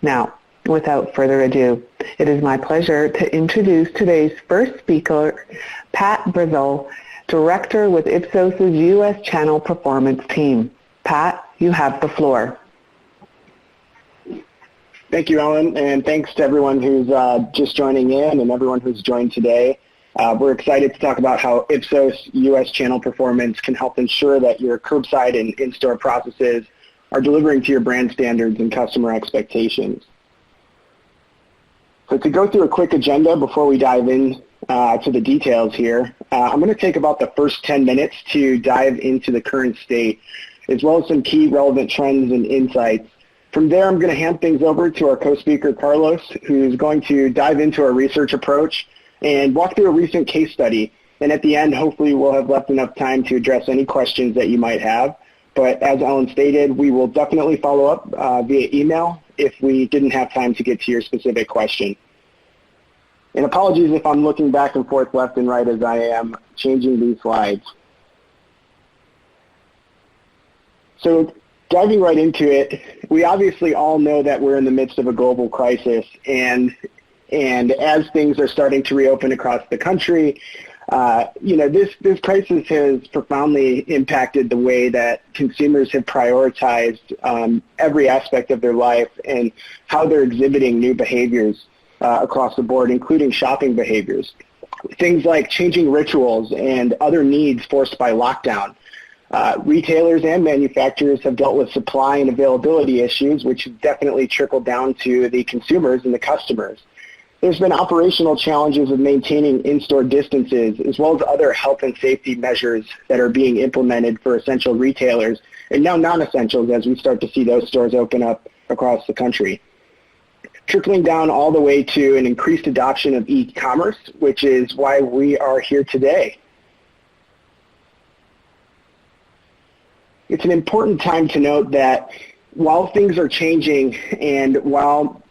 Now, without further ado, it is my pleasure to introduce today's first speaker, Pat Brazeau, Director with Ipsos' U.S. Channel Performance Team. Pat, you have the floor. Thank you, Ellen, and thanks to everyone who's just joining in and everyone who's joined today. We're excited to talk about how Ipsos U.S. Channel Performance can help ensure that your curbside and in-store processes are delivering to your brand standards and customer expectations. So to go through a quick agenda before we dive in to the details here, I'm going to take about the first 10 minutes to dive into the current state, as well as some key relevant trends and insights. From there, I'm going to hand things over to our co-speaker, Carlos, who's going to dive into our research approach and walk through a recent case study. And at the end, hopefully we'll have left enough time to address any questions that you might have. But as Ellen stated, we will definitely follow up via email if we didn't have time to get to your specific question. And apologies if I'm looking back and forth left and right as I am changing these slides. So diving right into it, we obviously all know that we're in the midst of a global crisis, and as things are starting to reopen across the country, this crisis has profoundly impacted the way that consumers have prioritized every aspect of their life and how they're exhibiting new behaviors across the board, including shopping behaviors. Things like changing rituals and other needs forced by lockdown. Retailers and manufacturers have dealt with supply and availability issues, which have definitely trickled down to the consumers and the customers. There's been operational challenges of maintaining in-store distances, as well as other health and safety measures that are being implemented for essential retailers, and now non-essentials as we start to see those stores open up across the country. Trickling down all the way to an increased adoption of e-commerce, which is why we are here today. It's an important time to note that while things are changing and while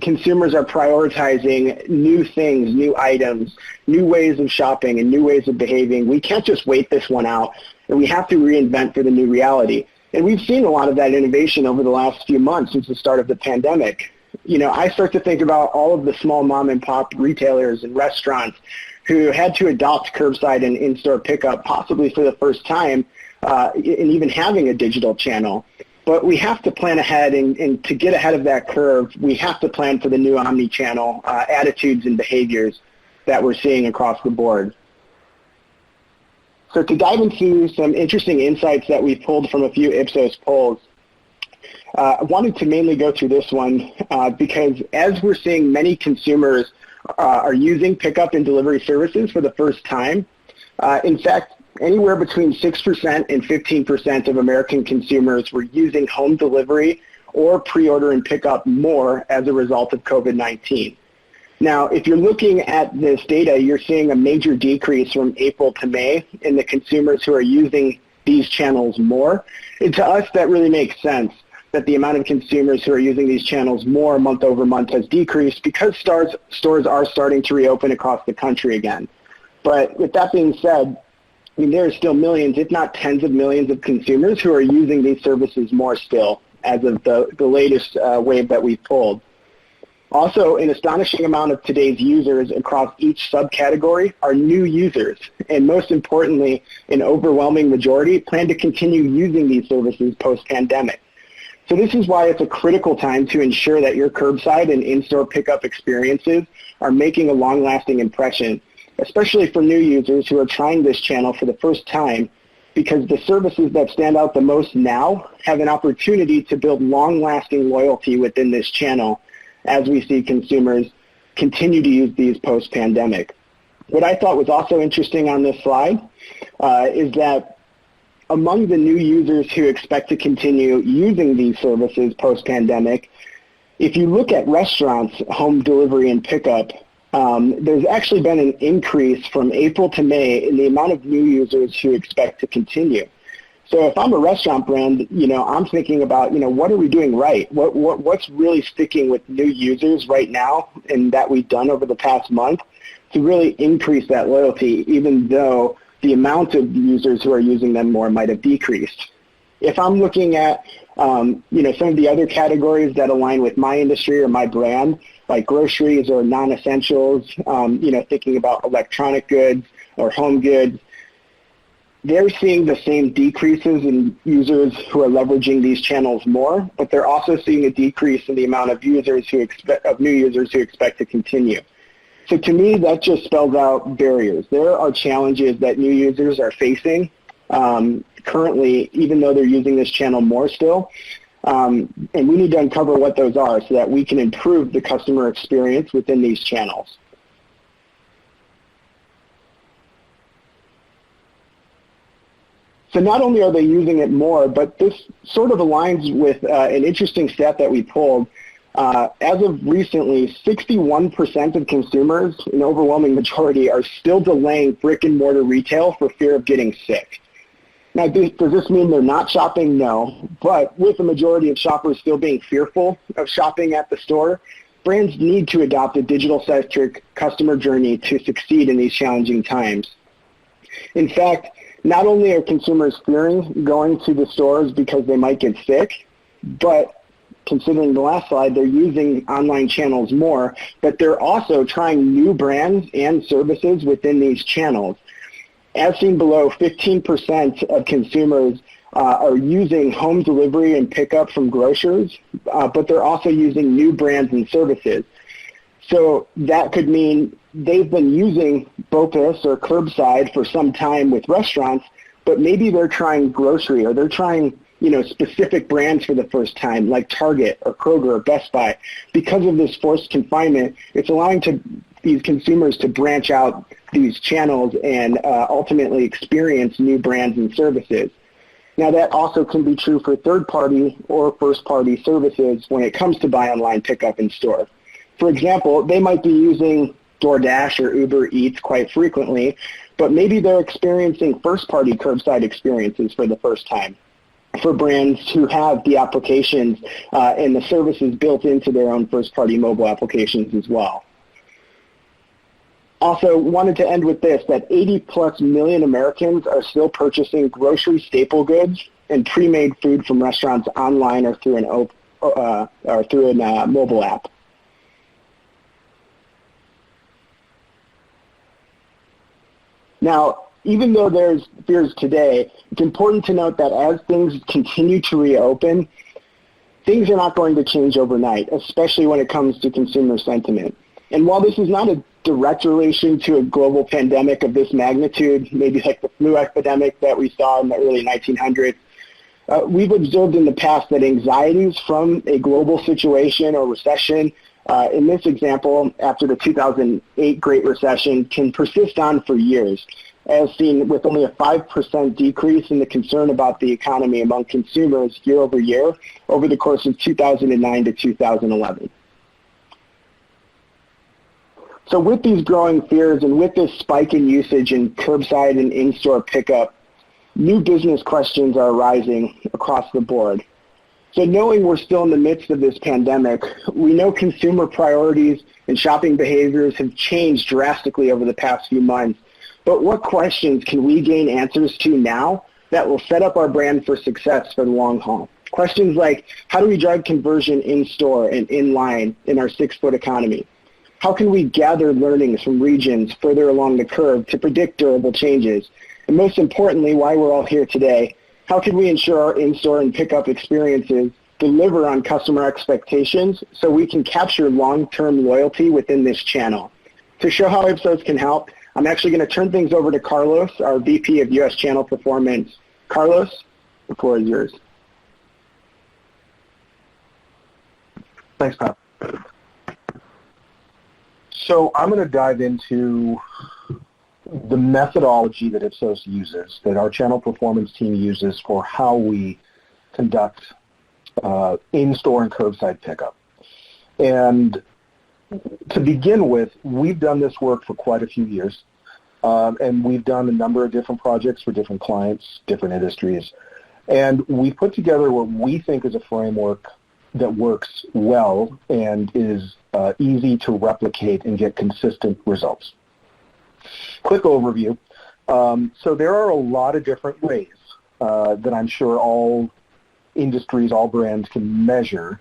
consumers are prioritizing new things, new items, new ways of shopping, and new ways of behaving, we can't just wait this one out, and we have to reinvent for the new reality. And we've seen a lot of that innovation over the last few months since the start of the pandemic. I start to think about all of the small mom and pop retailers and restaurants who had to adopt curbside and in-store pickup possibly for the first time, and even having a digital channel. But we have to plan ahead, and to get ahead of that curve, we have to plan for the new omni-channel attitudes and behaviors that we're seeing across the board. So to dive into some interesting insights that we pulled from a few Ipsos polls, I wanted to mainly go through this one because as we're seeing many consumers are using pickup and delivery services for the first time, in fact, anywhere between 6% and 15% of American consumers were using home delivery or pre-order and pickup more as a result of COVID-19. Now, if you're looking at this data, you're seeing a major decrease from April to May in the consumers who are using these channels more. And to us, that really makes sense that the amount of consumers who are using these channels more month over month has decreased because stores are starting to reopen across the country again. But with that being said, there are still millions, if not tens of millions of consumers who are using these services more still as of the latest wave that we've pulled. Also, an astonishing amount of today's users across each subcategory are new users, and most importantly, an overwhelming majority plan to continue using these services post-pandemic. So this is why it's a critical time to ensure that your curbside and in-store pickup experiences are making a long-lasting impression, especially for new users who are trying this channel for the first time, because the services that stand out the most now have an opportunity to build long-lasting loyalty within this channel as we see consumers continue to use these post-pandemic. What I thought was also interesting on this slide is that among the new users who expect to continue using these services post-pandemic, if you look at restaurants, home delivery and pickup, there's actually been an increase from April to May in the amount of new users who expect to continue. So if I'm a restaurant brand, I'm thinking about, what are we doing right? What's really sticking with new users right now and that we've done over the past month to really increase that loyalty, even though the amount of users who are using them more might have decreased. If I'm looking at Some of the other categories that align with my industry or my brand, like groceries or non-essentials, thinking about electronic goods or home goods, they're seeing the same decreases in users who are leveraging these channels more, but they're also seeing a decrease in the amount of new users who expect to continue. So to me, that just spells out barriers. There are challenges that new users are facing currently, even though they're using this channel more still. And we need to uncover what those are so that we can improve the customer experience within these channels. So not only are they using it more, but this sort of aligns with an interesting stat that we pulled. As of recently, 61% of consumers, an overwhelming majority, are still delaying brick and mortar retail for fear of getting sick. Now, does this mean they're not shopping? No. But with the majority of shoppers still being fearful of shopping at the store, brands need to adopt a digital-centric customer journey to succeed in these challenging times. In fact, not only are consumers fearing going to the stores because they might get sick, but considering the last slide, they're using online channels more, but they're also trying new brands and services within these channels. As seen below, 15% of consumers are using home delivery and pickup from grocers, but they're also using new brands and services. So that could mean they've been using BOPIS or curbside for some time with restaurants, but maybe they're trying grocery or they're trying specific brands for the first time, like Target or Kroger or Best Buy. Because of this forced confinement, it's allowing these consumers to branch out these channels and ultimately experience new brands and services. Now, that also can be true for third-party or first-party services when it comes to buy online, pickup in store. For example, they might be using DoorDash or Uber Eats quite frequently, but maybe they're experiencing first-party curbside experiences for the first time for brands who have the applications and the services built into their own first-party mobile applications as well. Also, wanted to end with this, that 80+ million Americans are still purchasing grocery staple goods and pre-made food from restaurants online or through a mobile app. Now, even though there's fears today, it's important to note that as things continue to reopen, things are not going to change overnight, especially when it comes to consumer sentiment. And while this is not a direct relation to a global pandemic of this magnitude, maybe like the flu epidemic that we saw in the early 1900s, we've observed in the past that anxieties from a global situation or recession, in this example, after the 2008 Great Recession, can persist on for years, as seen with only a 5% decrease in the concern about the economy among consumers year over year over the course of 2009 to 2011. So with these growing fears and with this spike in usage in curbside and in-store pickup, new business questions are arising across the board. So knowing we're still in the midst of this pandemic, we know consumer priorities and shopping behaviors have changed drastically over the past few months. But what questions can we gain answers to now that will set up our brand for success for the long haul? Questions like, how do we drive conversion in-store and in-line in our 6-foot economy? How can we gather learnings from regions further along the curve to predict durable changes? And most importantly, why we're all here today, how can we ensure our in-store and pickup experiences deliver on customer expectations so we can capture long-term loyalty within this channel? To show how Ipsos can help, I'm actually going to turn things over to Carlos, our VP of U.S. Channel Performance. Carlos, the floor is yours. Thanks, Pat. So I'm going to dive into the methodology that Ipsos uses, that our channel performance team uses for how we conduct in-store and curbside pickup. And to begin with, we've done this work for quite a few years, and we've done a number of different projects for different clients, different industries. And we put together what we think is a framework that works well and is easy to replicate and get consistent results. Quick overview. So there are a lot of different ways that I'm sure all industries, all brands can measure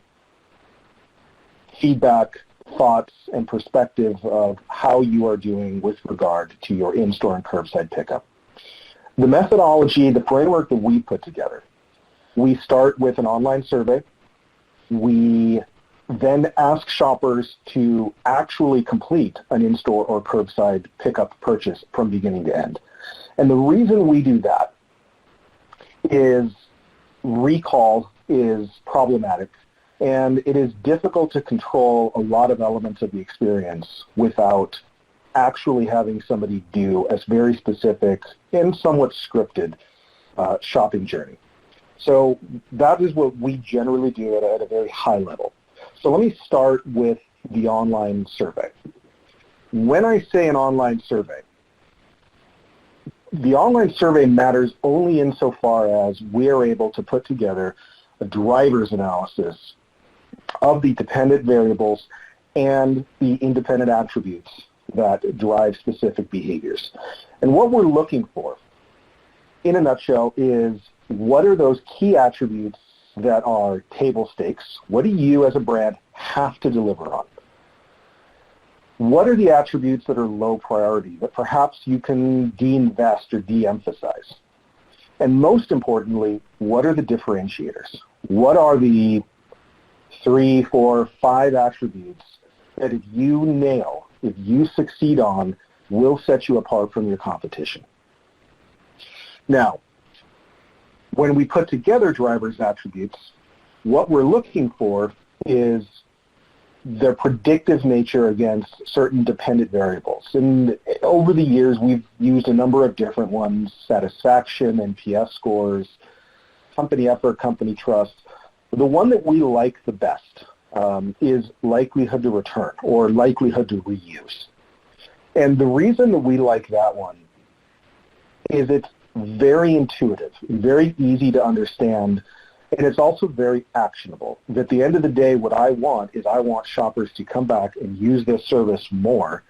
feedback, thoughts, and perspective of how you are doing with regard to your in-store and curbside pickup. The methodology, the framework that we put together, we start with an online survey. We then ask shoppers to actually complete an in-store or curbside pickup purchase from beginning to end. And the reason we do that is recall is problematic, and it is difficult to control a lot of elements of the experience without actually having somebody do a very specific and somewhat scripted shopping journey. So that is what we generally do at a very high level. So let me start with the online survey. When I say an online survey, the online survey matters only insofar as we are able to put together a driver's analysis of the dependent variables and the independent attributes that drive specific behaviors. And what we're looking for, in a nutshell, is what are those key attributes that are table stakes? What do you as a brand have to deliver on? What are the attributes that are low priority that perhaps you can de-invest or de-emphasize? And most importantly, what are the differentiators? What are the 3, 4, 5 attributes that if you nail, if you succeed on, will set you apart from your competition? Now, when we put together drivers' attributes, what we're looking for is their predictive nature against certain dependent variables. And over the years, we've used a number of different ones: satisfaction, NPS scores, company effort, company trust. The one that we like the best is likelihood to return, or likelihood to reuse. And the reason that we like that one is it's very intuitive, very easy to understand, and it's also very actionable. At the end of the day, what I want is I want shoppers to come back and use this service more.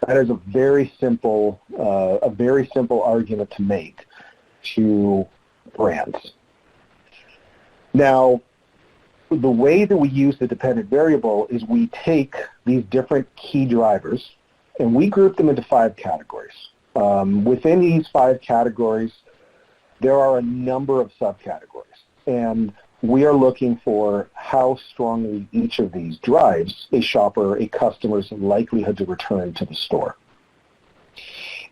That is a very simple argument to make to brands. Now, the way that we use the dependent variable is we take these different key drivers and we group them into 5 categories. Within these 5 categories, there are a number of subcategories, and we are looking for how strongly each of these drives a shopper, a customer's likelihood to return to the store.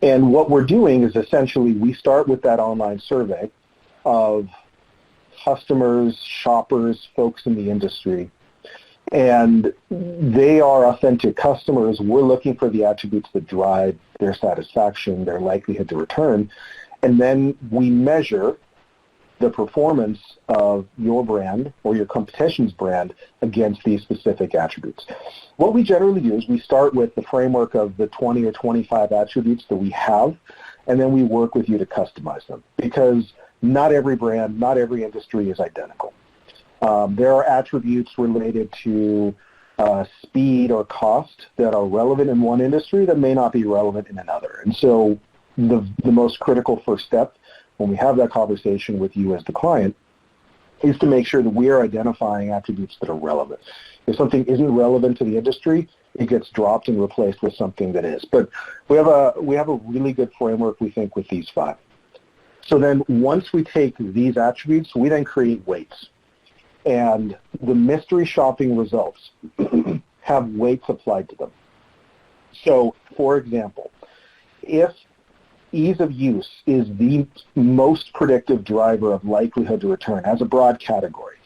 And what we're doing is essentially we start with that online survey of customers, shoppers, folks in the industry, and they are authentic customers. We're looking for the attributes that drive their satisfaction, their likelihood to return, and then we measure the performance of your brand or your competition's brand against these specific attributes. What we generally do is we start with the framework of the 20 or 25 attributes that we have, and then we work with you to customize them, because not every brand, not every industry is identical. There are attributes related to speed or cost that are relevant in one industry that may not be relevant in another. And so the most critical first step when we have that conversation with you as the client is to make sure that we are identifying attributes that are relevant. If something isn't relevant to the industry, it gets dropped and replaced with something that is. But we have a really good framework, we think, with these 5. So then once we take these attributes, we then create weights. And the mystery shopping results have weights applied to them. So, for example, if ease of use is the most predictive driver of likelihood to return as a broad category,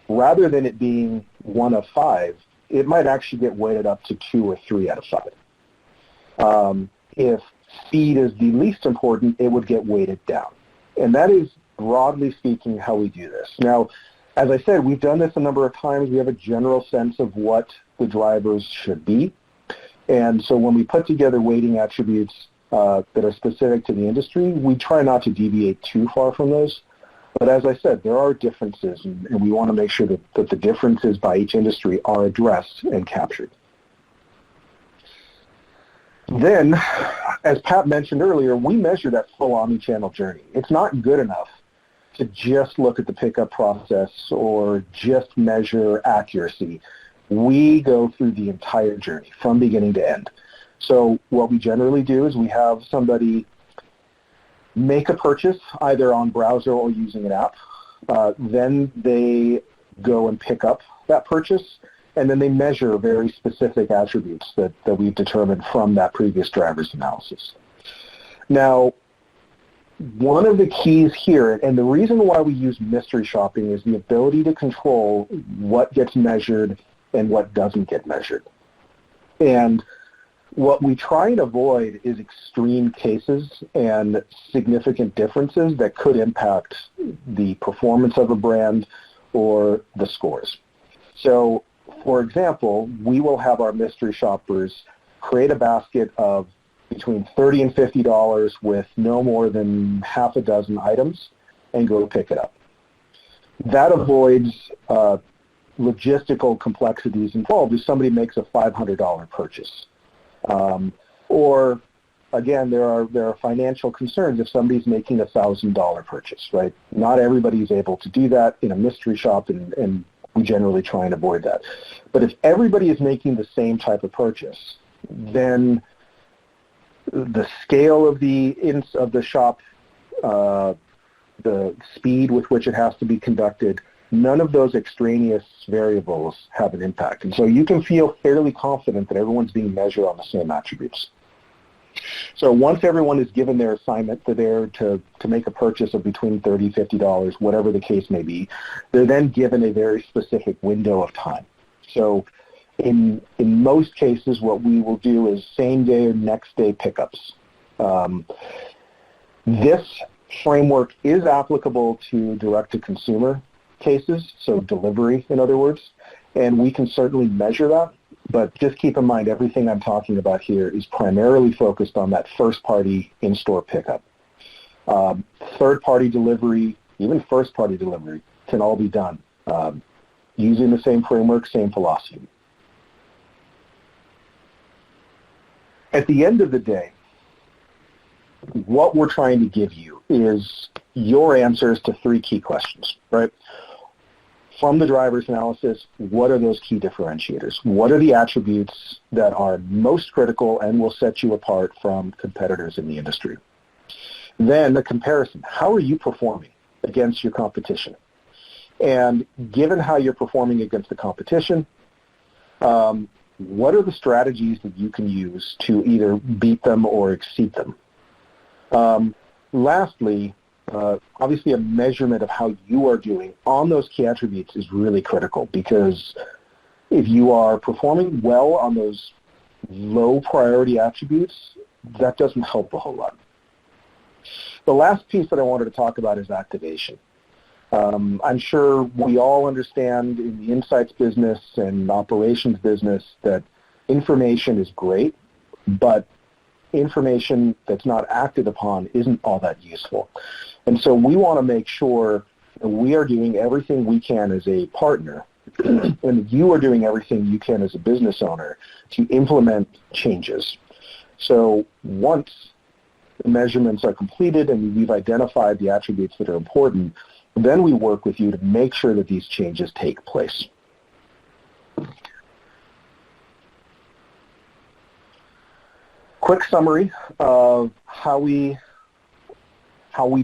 rather than it being 1 of 5, it might actually get weighted up to 2 or 3 out of 5. If speed is the least important, it would get weighted down. And that is, broadly speaking, how we do this. Now, as I said, we've done this a number of times. We have a general sense of what the drivers should be. And so when we put together weighting attributes that are specific to the industry, we try not to deviate too far from those. But as I said, there are differences, and we want to make sure that the differences by each industry are addressed and captured. Then, as Pat mentioned earlier, we measure that full omni-channel journey. It's not good enough to just look at the pickup process or just measure accuracy. We go through the entire journey from beginning to end. So what we generally do is we have somebody make a purchase either on browser or using an app. Then they go and pick up that purchase, and then they measure very specific attributes that we've determined from that previous driver's analysis. Now, one of the keys here, and the reason why we use mystery shopping, is the ability to control what gets measured and what doesn't get measured. And what we try and avoid is extreme cases and significant differences that could impact the performance of a brand or the scores. So, for example, we will have our mystery shoppers create a basket of between $30 and $50 with no more than half a dozen items and go pick it up. That avoids logistical complexities involved if somebody makes a $500 purchase. Or, again, there are financial concerns if somebody's making a $1,000 purchase, right? Not everybody's able to do that in a mystery shop, and we generally try and avoid that. But if everybody is making the same type of purchase, then the scale of the shop, the speed with which it has to be conducted, none of those extraneous variables have an impact. And so you can feel fairly confident that everyone's being measured on the same attributes. So once everyone is given their assignment, they're there to make a purchase of between $30, $50, whatever the case may be, they're then given a very specific window of time. So in most cases, what we will do is same day or next day pickups. This framework is applicable to direct-to-consumer cases, so delivery, in other words, and we can certainly measure that, but just keep in mind everything I'm talking about here is primarily focused on that first-party in-store pickup. Third-party delivery, even first-party delivery, can all be done using the same framework, same philosophy. At the end of the day, what we're trying to give you is your answers to three key questions, right? From the driver's analysis, what are those key differentiators? What are the attributes that are most critical and will set you apart from competitors in the industry? Then the comparison. How are you performing against your competition? And given how you're performing against the competition, what are the strategies that you can use to either beat them or exceed them? Lastly, obviously a measurement of how you are doing on those key attributes is really critical, because if you are performing well on those low priority attributes, that doesn't help a whole lot. The last piece that I wanted to talk about is activation. I'm sure we all understand in the insights business and operations business that information is great, but information that's not acted upon isn't all that useful. And so we want to make sure that we are doing everything we can as a partner and you are doing everything you can as a business owner to implement changes. So once the measurements are completed and we've identified the attributes that are important, then we work with you to make sure that these changes take place. Quick summary of how we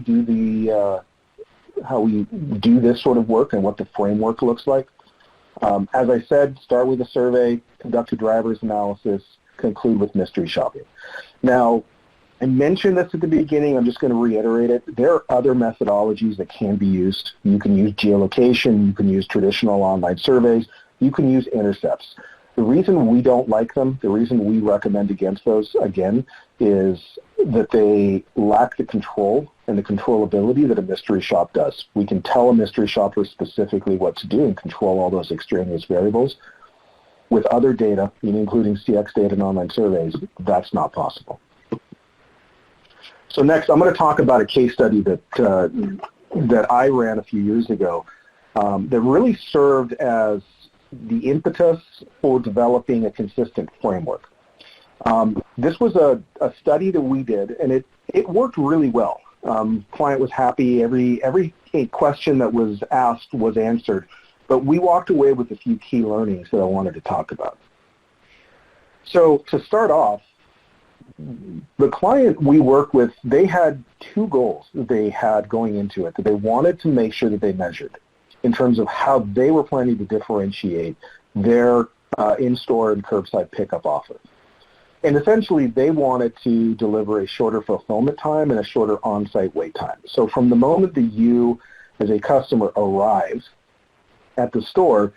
do this sort of work and what the framework looks like. As I said, start with a survey, conduct a driver's analysis, conclude with mystery shopping. Now, I mentioned this at the beginning. I'm just going to reiterate it. There are other methodologies that can be used. You can use geolocation. You can use traditional online surveys. You can use intercepts. The reason we don't like them, the reason we recommend against those, again, is that they lack the control and the controllability that a mystery shop does. We can tell a mystery shopper specifically what to do and control all those extraneous variables. With other data, including CX data and online surveys, that's not possible. So next, I'm going to talk about a case study that I ran a few years ago that really served as the impetus for developing a consistent framework. This was a study that we did, and it worked really well. Client was happy. Every question that was asked was answered. But we walked away with a few key learnings that I wanted to talk about. So to start off, the client we work with, they had two goals that they had going into it that they wanted to make sure that they measured in terms of how they were planning to differentiate their in-store and curbside pickup offer. And essentially, they wanted to deliver a shorter fulfillment time and a shorter on-site wait time. So from the moment that you, as a customer, arrive at the store,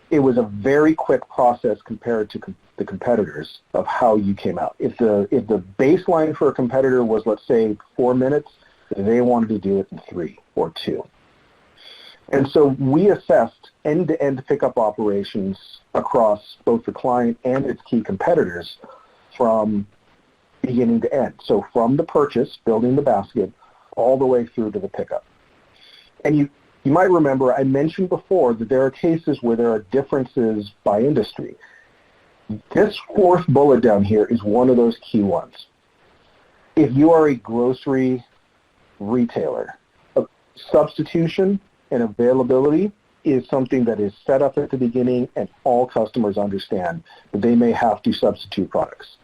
it was a very quick process compared to the competitors of how you came out. If the baseline for a competitor was, let's say, 4 minutes, they wanted to do it in 3 or 2. And so we assessed end-to-end pickup operations across both the client and its key competitors from beginning to end. So from the purchase, building the basket, all the way through to the pickup. And you might remember I mentioned before that there are cases where there are differences by industry. This fourth bullet down here is one of those key ones. If you are a grocery retailer, substitution and availability is something that is set up at the beginning, and all customers understand that they may have to substitute products.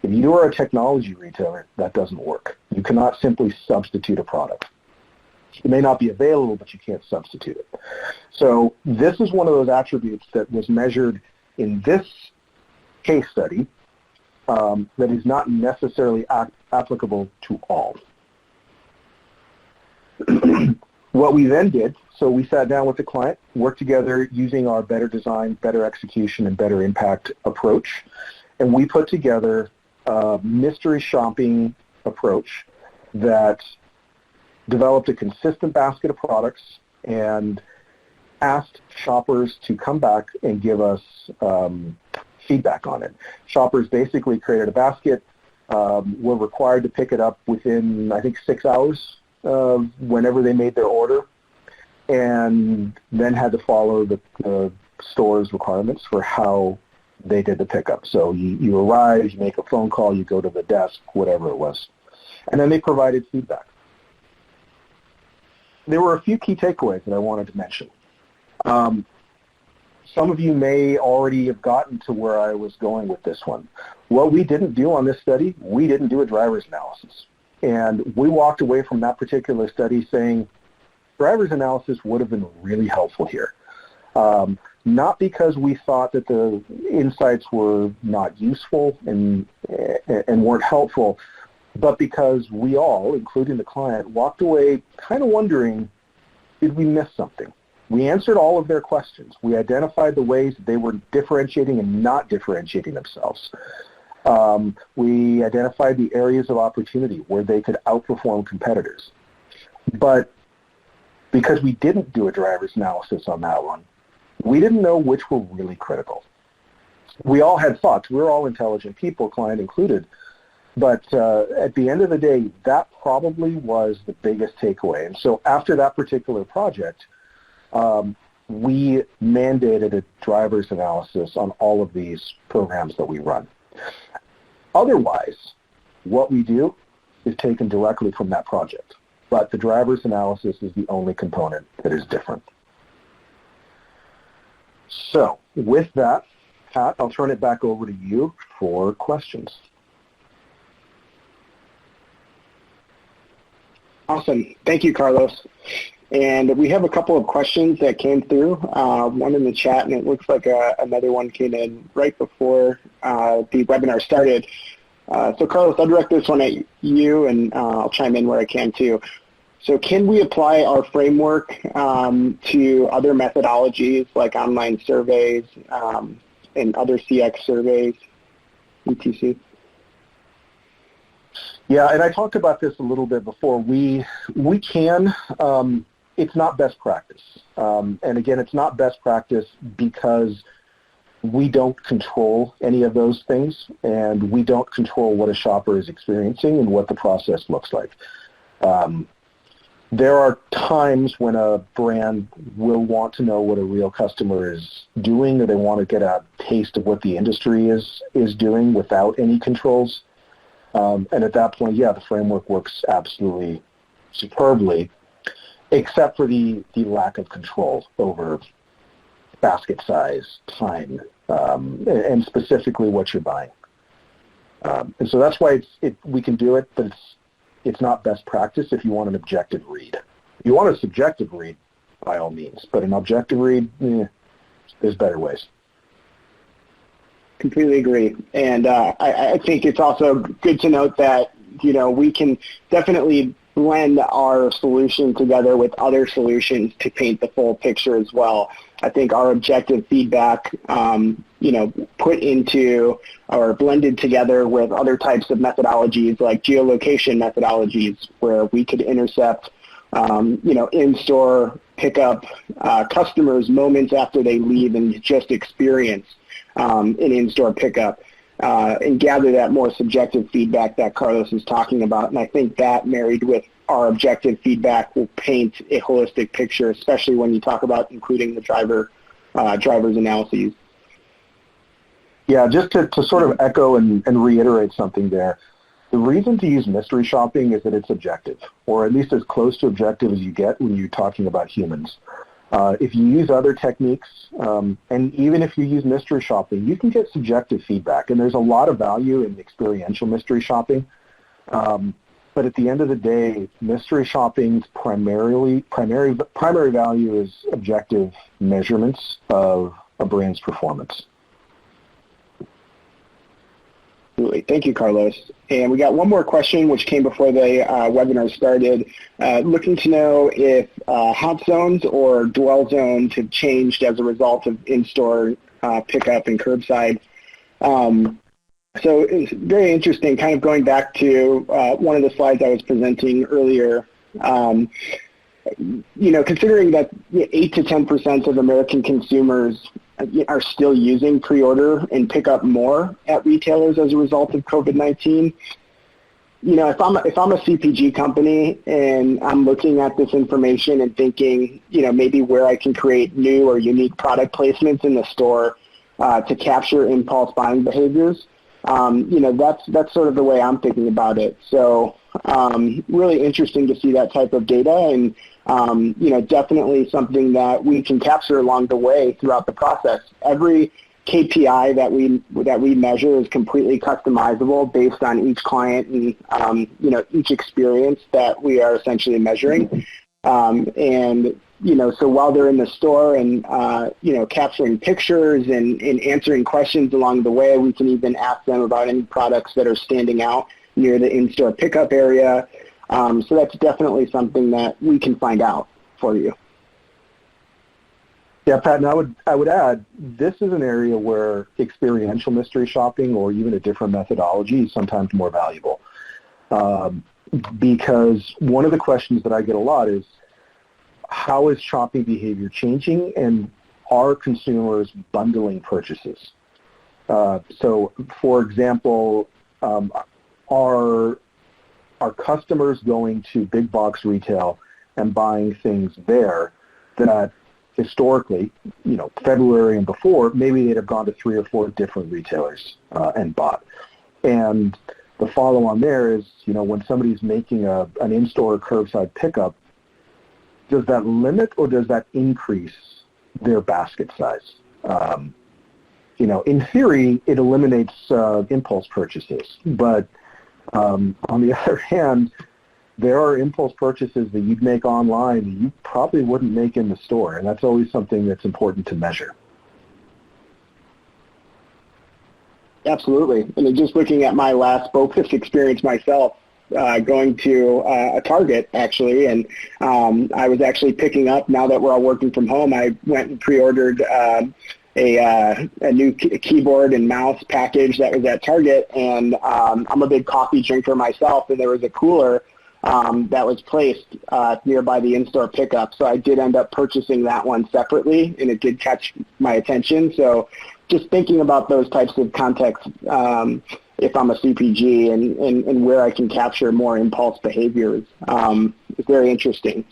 If you are a technology retailer, that doesn't work. You cannot simply substitute a product. It may not be available, but you can't substitute it. So this is one of those attributes that was measured in this case study that is not necessarily applicable to all. What we then did, so we sat down with the client, worked together using our better design, better execution, and better impact approach, and we put together a mystery shopping approach that developed a consistent basket of products and asked shoppers to come back and give us feedback on it. Shoppers basically created a basket, were required to pick it up within, I think, 6 hours whenever they made their order, and then had to follow the store's requirements for how they did the pickup. So you arrive, you make a phone call, you go to the desk, whatever it was. And then they provided feedback. There were a few key takeaways that I wanted to mention. Some of you may already have gotten to where I was going with this one. What we didn't do on this study, we didn't do a driver's analysis. And we walked away from that particular study saying driver's analysis would have been really helpful here. Not because we thought that the insights were not useful and weren't helpful, but because we all, including the client, walked away kind of wondering, did we miss something? We answered all of their questions. We identified the ways that they were differentiating and not differentiating themselves. We identified the areas of opportunity where they could outperform competitors. But because we didn't do a driver's analysis on that one, we didn't know which were really critical. We all had thoughts. We're all intelligent people, client included. But at the end of the day, that probably was the biggest takeaway. And so after that particular project, we mandated a driver's analysis on all of these programs that we run. Otherwise, what we do is taken directly from that project. But the driver's analysis is the only component that is different. So with that, Pat, I'll turn it back over to you for questions. Awesome. Thank you, Carlos. And we have a couple of questions that came through, one in the chat, and it looks like another one came in right before the webinar started. So Carlos, I'll direct this one at you, and I'll chime in where I can too. So can we apply our framework to other methodologies like online surveys and other CX surveys, etc.? Yeah, and I talked about this a little bit before. We can, it's not best practice. And again, it's not best practice because we don't control any of those things, and we don't control what a shopper is experiencing and what the process looks like. There are times when a brand will want to know what a real customer is doing, or they want to get a taste of what the industry is doing without any controls. And at that point, yeah, the framework works absolutely superbly, except for the lack of control over basket size, time, and specifically what you're buying. And so that's why we can do it, but it's not best practice if you want an objective read. If you want a subjective read, by all means, but an objective read, there's better ways. Completely agree. And I think it's also good to note that, we can definitely blend our solution together with other solutions to paint the full picture as well. I think our objective feedback, put into or blended together with other types of methodologies like geolocation methodologies where we could intercept, in-store pickup customers moments after they leave and just experience an in-store pickup and gather that more subjective feedback that Carlos is talking about. And I think that married with our objective feedback will paint a holistic picture, especially when you talk about including the driver's analyses. Yeah, just to sort of echo and reiterate something there, the reason to use mystery shopping is that it's objective, or at least as close to objective as you get when you're talking about humans. If you use other techniques, and even if you use mystery shopping, you can get subjective feedback, and there's a lot of value in experiential mystery shopping. But at the end of the day, mystery shopping's primary value is objective measurements of a brand's performance. Absolutely. Thank you, Carlos. And we got one more question, which came before the webinar started, looking to know if hot zones or dwell zones have changed as a result of in-store pickup and curbside. So it's very interesting, kind of going back to one of the slides I was presenting earlier. Considering that 8 to 10% of American consumers are still using pre-order and pick up more at retailers as a result of COVID-19. If I'm a CPG company and I'm looking at this information and thinking, maybe where I can create new or unique product placements in the store to capture impulse buying behaviors, that's sort of the way I'm thinking about it. So really interesting to see that type of data and, definitely something that we can capture along the way throughout the process. Every KPI that we measure is completely customizable based on each client and, each experience that we are essentially measuring. So while they're in the store and, capturing pictures and answering questions along the way, we can even ask them about any products that are standing out near the in-store pickup area. So that's definitely something that we can find out for you. Yeah, Pat, and I would add, this is an area where experiential mystery shopping or even a different methodology is sometimes more valuable. Because one of the questions that I get a lot is, how is shopping behavior changing, and are consumers bundling purchases? So, for example, are customers going to big box retail and buying things there that historically, February and before, maybe they'd have gone to 3 or 4 different retailers and bought. And the follow-on there is, when somebody's making an in-store or curbside pickup, does that limit or does that increase their basket size? In theory, it eliminates impulse purchases. But on the other hand, there are impulse purchases that you'd make online that you probably wouldn't make in the store. And that's always something that's important to measure. Absolutely. And just looking at my last BOPIS experience myself, going to a Target, actually, and I was actually picking up, now that we're all working from home, I went and pre-ordered a new keyboard and mouse package that was at Target, and I'm a big coffee drinker myself, and there was a cooler that was placed nearby the in-store pickup, so I did end up purchasing that one separately, and it did catch my attention. So just thinking about those types of contexts, if I'm a CPG and where I can capture more impulse behaviors, is very interesting.